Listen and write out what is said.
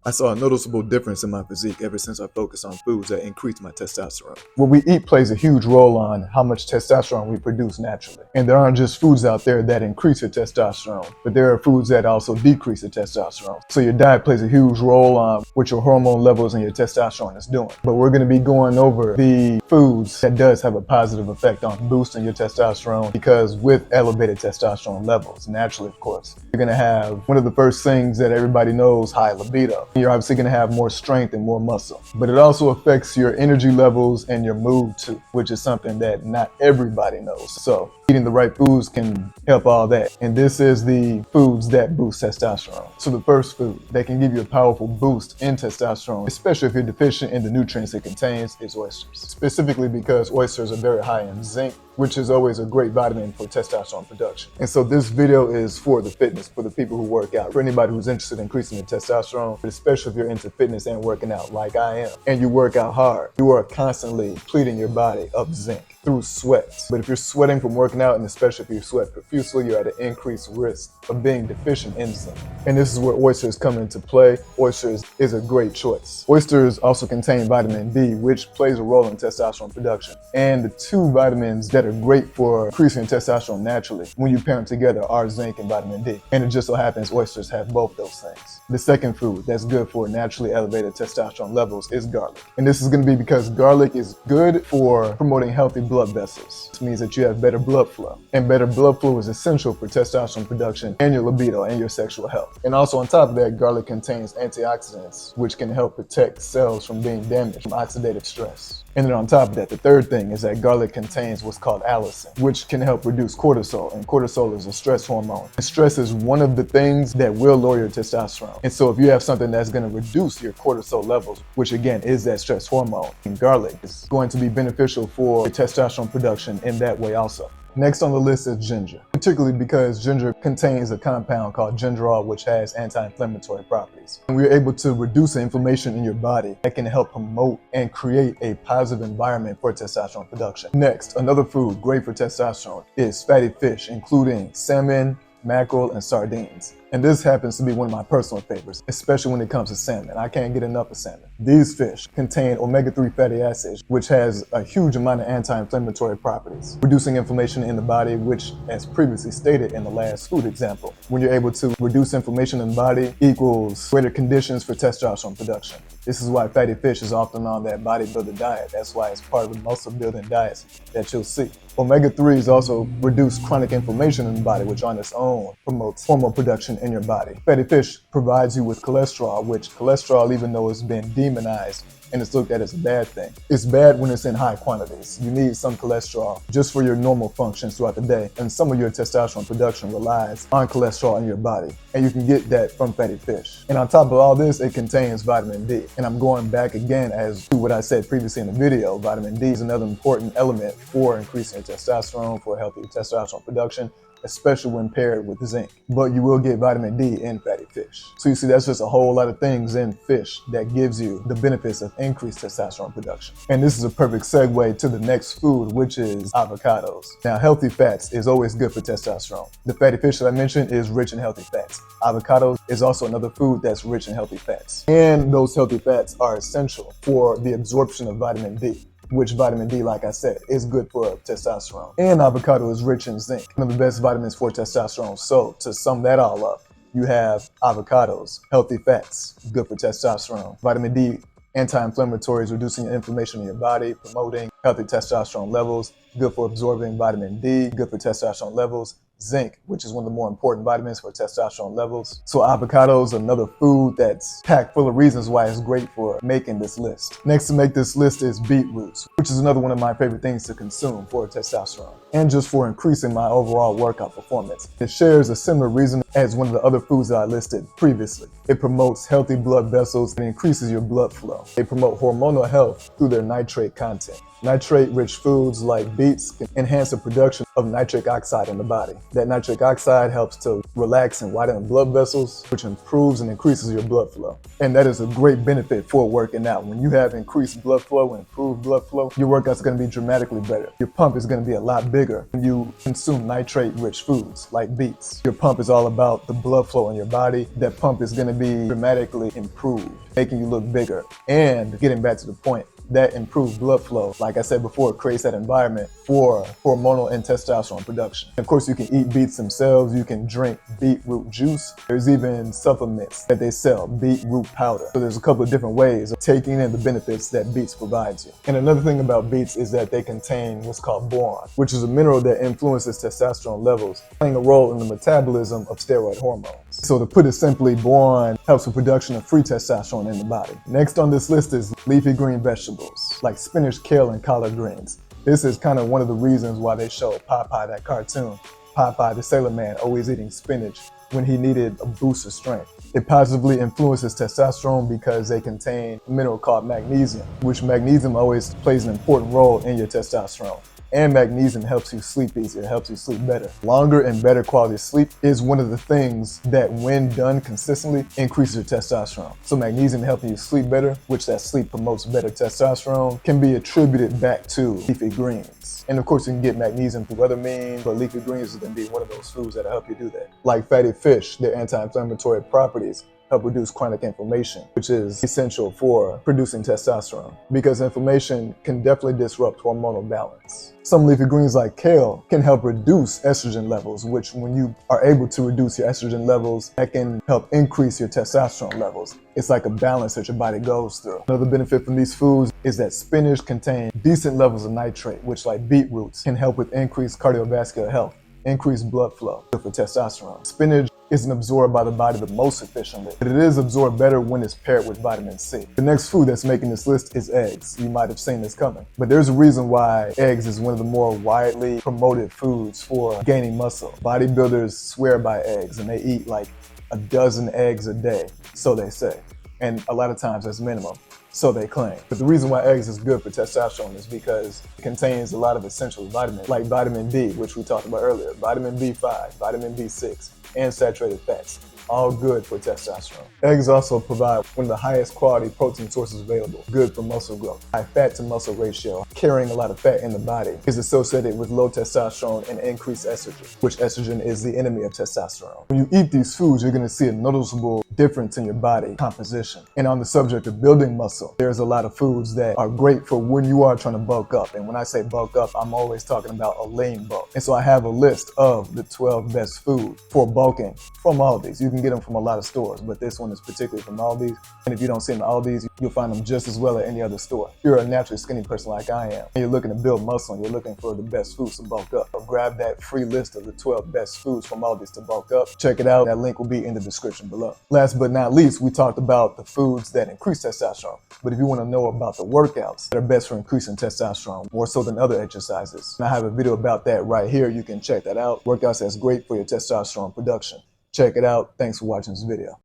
I saw a noticeable difference in my physique ever since I focused on foods that increased my testosterone. What we eat plays a huge role on how much testosterone we produce naturally. And there aren't just foods out there that increase your testosterone, but there are foods that also decrease the testosterone. So your diet plays a huge role on what your hormone levels and your testosterone is doing. But we're going to be going over the foods that does have a positive effect on boosting your testosterone, because with elevated testosterone levels, naturally, of course, you're going to have one of the first things that everybody knows: high libido. You're obviously going to have more strength and more muscle, but it also affects your energy levels and your mood too, which is something that not everybody knows. So eating the right foods can help all that. And this is the foods that boost testosterone. So the first food that can give you a powerful boost in testosterone, especially if you're deficient in the nutrients it contains, is oysters. Specifically because oysters are very high in zinc, which is always a great vitamin for testosterone production. And so this video is for the fitness, for the people who work out, for anybody who's interested in increasing their testosterone, but especially if you're into fitness and working out like I am, and you work out hard, you are constantly depleting your body of zinc through sweat. But if you're sweating from working out, and especially if you sweat profusely, you're at an increased risk of being deficient in zinc. And this is where oysters come into play. Oysters is a great choice. Oysters also contain vitamin B, which plays a role in testosterone production. And the two vitamins that are great for increasing testosterone naturally, when you pair them together, are zinc and vitamin D. And it just so happens oysters have both those things. The second food that's good for naturally elevated testosterone levels is garlic. And this is going to be because garlic is good for promoting healthy blood vessels. This means that you have better blood flow. And better blood flow is essential for testosterone production and your libido and your sexual health. And also on top of that, garlic contains antioxidants, which can help protect cells from being damaged from oxidative stress. And then on top of that, the third thing is that garlic contains what's called allicin, which can help reduce cortisol. And cortisol is a stress hormone. And stress is one of the things that will lower your testosterone. And so if you have something that's going to reduce your cortisol levels, which again is that stress hormone, and garlic is going to be beneficial for your testosterone production in that way also. Next on the list is ginger, particularly because ginger contains a compound called gingerol, which has anti-inflammatory properties. And we're able to reduce the inflammation in your body that can help promote and create a positive environment for testosterone production. Next, another food great for testosterone is fatty fish, including salmon, mackerel, and sardines. And this happens to be one of my personal favorites, especially when it comes to salmon. I can't get enough of salmon. These fish contain omega-3 fatty acids, which has a huge amount of anti-inflammatory properties, reducing inflammation in the body, which, as previously stated in the last food example, when you're able to reduce inflammation in the body equals greater conditions for testosterone production. This is why fatty fish is often on that bodybuilder diet. That's why it's part of the muscle building diets that you'll see. Omega-3s also reduce chronic inflammation in the body, which on its own promotes hormone production in your body. Fatty fish provides you with cholesterol, which cholesterol, even though it's been demonized and it's looked at as a bad thing, it's bad when it's in high quantities. You need some cholesterol just for your normal functions throughout the day, and some of your testosterone production relies on cholesterol in your body, and you can get that from fatty fish. And on top of all this, it contains vitamin D. And I'm going back again as to what I said previously in the video. Vitamin D is another important element for increasing testosterone, for healthy testosterone production, especially when paired with zinc. But you will get vitamin D in fatty fish. So you see, that's just a whole lot of things in fish that gives you the benefits of increased testosterone production. And this is a perfect segue to the next food, which is avocados. Now, healthy fats is always good for testosterone. The fatty fish that I mentioned is rich in healthy fats. Avocados is also another food that's rich in healthy fats. And those healthy fats are essential for the absorption of vitamin D, which vitamin D, like I said, is good for testosterone. And avocado is rich in zinc, one of the best vitamins for testosterone. So to sum that all up, you have avocados, healthy fats, good for testosterone. Vitamin D, anti-inflammatories, reducing inflammation in your body, promoting healthy testosterone levels, good for absorbing vitamin D, good for testosterone levels. Zinc, which is one of the more important vitamins for testosterone levels. So avocados, another food that's packed full of reasons why it's great for making this list. Next to make this list is beetroots, which is another one of my favorite things to consume for testosterone and just for increasing my overall workout performance. It shares a similar reason as one of the other foods that I listed previously. It promotes healthy blood vessels and increases your blood flow. They promote hormonal health through their nitrate content. Nitrate-rich foods like beets can enhance the production of nitric oxide in the body. That nitric oxide helps to relax and widen blood vessels, which improves and increases your blood flow. And that is a great benefit for working out. When you have increased blood flow and improved blood flow, your workout's going to be dramatically better. Your pump is going to be a lot bigger when you consume nitrate-rich foods like beets. Your pump is all about the blood flow in your body. That pump is going to be dramatically improved, making you look bigger. And getting back to the point, that improved blood flow, like I said before, creates that environment for hormonal and testosterone production. Of course, you can eat beets themselves. You can drink beetroot juice. There's even supplements that they sell, beetroot powder. So there's a couple of different ways of taking in the benefits that beets provides you. And another thing about beets is that they contain what's called boron, which is a mineral that influences testosterone levels, playing a role in the metabolism of steroid hormones. So to put it simply, boron helps with production of free testosterone in the body. Next on this list is leafy green vegetables, like spinach, kale, and collard greens. This is kind of one of the reasons why they show Popeye, that cartoon, Popeye the Sailor Man, always eating spinach when he needed a boost of strength. It positively influences testosterone because they contain a mineral called magnesium, which magnesium always plays an important role in your testosterone. And magnesium helps you sleep easier, helps you sleep better. Longer and better quality sleep is one of the things that, when done consistently, increases your testosterone. So magnesium helping you sleep better, which that sleep promotes better testosterone, can be attributed back to leafy greens. And of course, you can get magnesium through other means, but leafy greens is going to be one of those foods that'll help you do that. Like fatty fish, their anti-inflammatory properties help reduce chronic inflammation, which is essential for producing testosterone, because inflammation can definitely disrupt hormonal balance. Some leafy greens like kale can help reduce estrogen levels, which when you are able to reduce your estrogen levels, that can help increase your testosterone levels. It's like a balance that your body goes through. Another benefit from these foods is that spinach contains decent levels of nitrate, which, like beetroots, can help with increased cardiovascular health, increased blood flow for testosterone. Spinach isn't absorbed by the body the most efficiently, but it is absorbed better when it's paired with vitamin C. The next food that's making this list is eggs. You might have seen this coming, but there's a reason why eggs is one of the more widely promoted foods for gaining muscle. Bodybuilders swear by eggs, and they eat like a dozen eggs a day, so they say. And a lot of times that's minimum, so they claim. But the reason why eggs is good for testosterone is because it contains a lot of essential vitamins, like vitamin D, which we talked about earlier, vitamin B5, vitamin B6, and saturated fats, all good for testosterone. Eggs also provide one of the highest quality protein sources available, good for muscle growth. High fat to muscle ratio, carrying a lot of fat in the body, is associated with low testosterone and increased estrogen, which estrogen is the enemy of testosterone. When you eat these foods, you're going to see a noticeable difference in your body composition. And on the subject of building muscle, there's a lot of foods that are great for when you are trying to bulk up. And when I say bulk up, I'm always talking about a lean bulk. And so I have a list of the 12 best foods for bulking from Aldi's. You can get them from a lot of stores, but this one is particularly from Aldi's. And if you don't see them at Aldi's, you'll find them just as well at any other store. If you're a naturally skinny person like I am, and you're looking to build muscle, and you're looking for the best foods to bulk up, so grab that free list of the 12 best foods from Aldi's to bulk up. Check it out. That link will be in the description below. Last but not least, we talked about the foods that increase testosterone. But if you want to know about the workouts that are best for increasing testosterone, more so than other exercises, and I have a video about that right here. You can check that out. Workouts that's great for your testosterone production. Check it out. Thanks for watching this video.